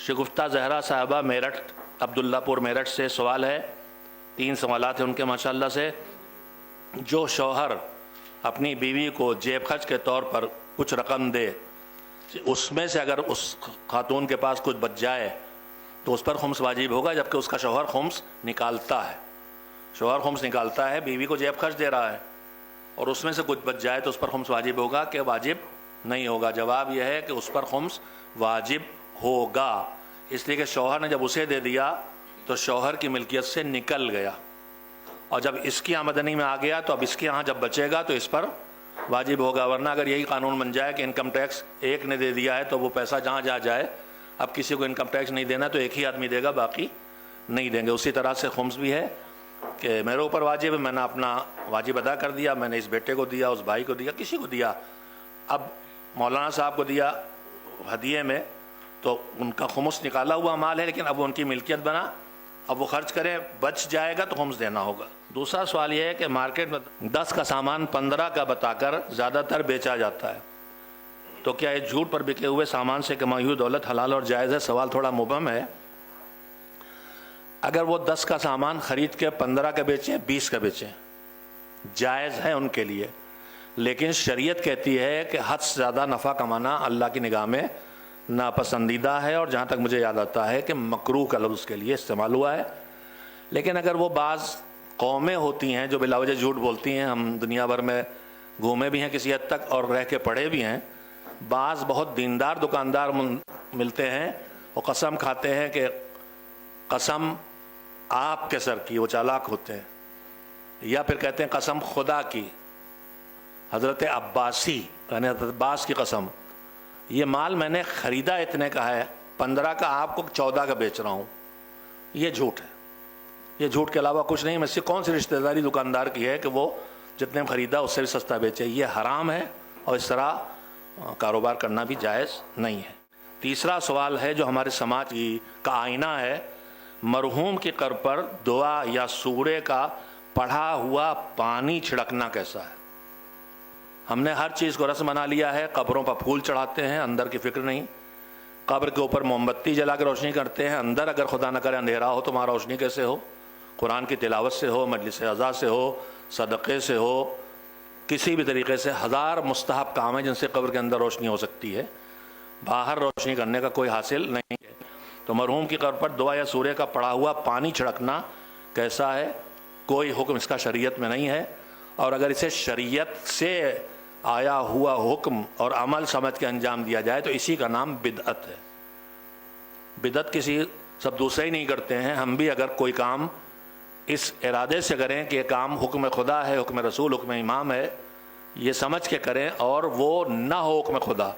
شگفتہ زہرا صاحبہ میرٹھ، عبداللہ پور میرٹھ سے سوال ہے، 3 سوالات ہیں ان کے ماشاءاللہ سے۔ جو شوہر اپنی بیوی کو جیب خرچ کے طور پر کچھ رقم دے، اس میں سے اگر اس خاتون کے پاس کچھ بچ جائے تو اس پر خمس واجب ہوگا، جبکہ اس کا شوہر خمس نکالتا ہے۔ شوہر خمس نکالتا ہے، بیوی کو جیب خرچ دے رہا ہے، اور اس میں سے کچھ بچ جائے تو اس پر خمس واجب ہوگا کہ واجب نہیں ہوگا؟ جواب یہ ہے کہ اس پر خمس واجب ہوگا، اس لیے کہ شوہر نے جب اسے دے دیا تو شوہر کی ملکیت سے نکل گیا، اور جب اس کی آمدنی میں آ گیا تو اب اس کے ہاں جب بچے گا تو اس پر واجب ہوگا۔ ورنہ اگر یہی قانون بن جائے کہ انکم ٹیکس ایک نے دے دیا ہے تو وہ پیسہ جہاں جائے، اب کسی کو انکم ٹیکس نہیں دینا تو ایک ہی آدمی دے گا، باقی نہیں دیں گے۔ اسی طرح سے خمس بھی ہے کہ میرے اوپر واجب ہے، میں نے اپنا واجب ادا کر دیا، میں نے اس بیٹے کو دیا، اس بھائی کو دیا، کسی کو دیا، اب مولانا صاحب کو دیا ہدیے میں، تو ان کا خمس نکالا ہوا مال ہے، لیکن اب وہ ان کی ملکیت بنا، اب وہ خرچ کریں، بچ جائے گا تو خمس دینا ہوگا۔ دوسرا سوال یہ ہے کہ مارکیٹ میں 10 کا سامان 15 کا بتا کر زیادہ تر بیچا جاتا ہے، تو کیا یہ جھوٹ پر بکے ہوئے سامان سے کمائی ہوئی دولت حلال اور جائز ہے؟ سوال تھوڑا مبہم ہے۔ اگر وہ 10 کا سامان خرید کے 15 کا بیچیں، 20 کا بیچیں، جائز ہے ان کے لیے، لیکن شریعت کہتی ہے کہ حد سے زیادہ نفع کمانا اللہ کی نگاہ میں ناپسندیدہ ہے، اور جہاں تک مجھے یاد آتا ہے کہ مکروہ کا لفظ اس کے لیے استعمال ہوا ہے۔ لیکن اگر وہ بعض قومیں ہوتی ہیں جو بلا وجہ جھوٹ بولتی ہیں، ہم دنیا بھر میں گھومے بھی ہیں کسی حد تک اور رہ کے پڑھے بھی ہیں، بعض بہت دیندار دکاندار ملتے ہیں، وہ قسم کھاتے ہیں کہ قسم آپ کے سر کی، وہ چالاک ہوتے ہیں، یا پھر کہتے ہیں قسم خدا کی، حضرت عباسی یعنی حضرت عباس کی قسم، یہ مال میں نے خریدا اتنے کا ہے، 15 کا آپ کو 14 کا بیچ رہا ہوں، یہ جھوٹ ہے۔ یہ جھوٹ کے علاوہ کچھ نہیں۔ میں سے کون سی رشتہ داری دکاندار کی ہے کہ وہ جتنے میں خریدا اس سے بھی سستا بیچے؟ یہ حرام ہے، اور اس طرح کاروبار کرنا بھی جائز نہیں ہے۔ تیسرا سوال ہے جو ہمارے سماج کا آئینہ ہے، مرحوم کی قبر پر دعا یا سورے کا پڑھا ہوا پانی چھڑکنا کیسا ہے؟ ہم نے ہر چیز کو رسم بنا لیا ہے، قبروں پر پھول چڑھاتے ہیں، اندر کی فکر نہیں، قبر کے اوپر موم بتی جلا کے روشنی کرتے ہیں، اندر اگر خدا نہ کرے اندھیرا ہو تو وہاں روشنی کیسے ہو؟ قرآن کی تلاوت سے ہو، مجلس عزا سے ہو، صدقے سے ہو، کسی بھی طریقے سے 1000 مستحب کام ہیں جن سے قبر کے اندر روشنی ہو سکتی ہے، باہر روشنی کرنے کا کوئی حاصل نہیں ہے۔ تو مرحوم کی قبر پر دعا یا سورے کا پڑا ہوا پانی چھڑکنا کیسا ہے؟ کوئی حکم اس کا شریعت میں نہیں ہے، اور اگر اسے شریعت سے آیا ہوا حکم اور عمل سمجھ کے انجام دیا جائے تو اسی کا نام بدعت ہے۔ بدعت کسی سب دوسرے ہی نہیں کرتے ہیں، ہم بھی اگر کوئی کام اس ارادے سے کریں کہ یہ کام حکم خدا ہے، حکم رسول، حکم امام ہے، یہ سمجھ کے کریں اور وہ نہ ہو حکم خدا،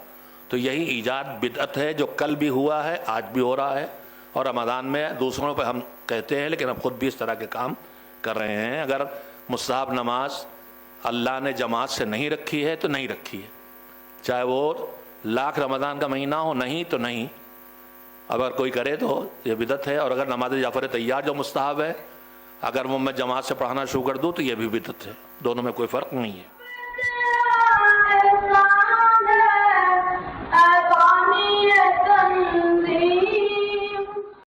تو یہی ایجاد بدعت ہے، جو کل بھی ہوا ہے، آج بھی ہو رہا ہے، اور رمضان میں دوسروں پہ ہم کہتے ہیں لیکن اب خود بھی اس طرح کے کام کر رہے ہیں۔ اگر مستحب نماز اللہ نے جماعت سے نہیں رکھی ہے تو نہیں رکھی ہے، چاہے وہ لاکھ رمضان کا مہینہ ہو، نہیں تو نہیں، اگر کوئی کرے تو یہ بدعت ہے۔ اور اگر نماز جعفر طیار جو مستحب ہے، اگر وہ میں جماعت سے پڑھانا شروع کر دوں تو یہ بھی بدعت ہے، دونوں میں کوئی فرق نہیں ہے۔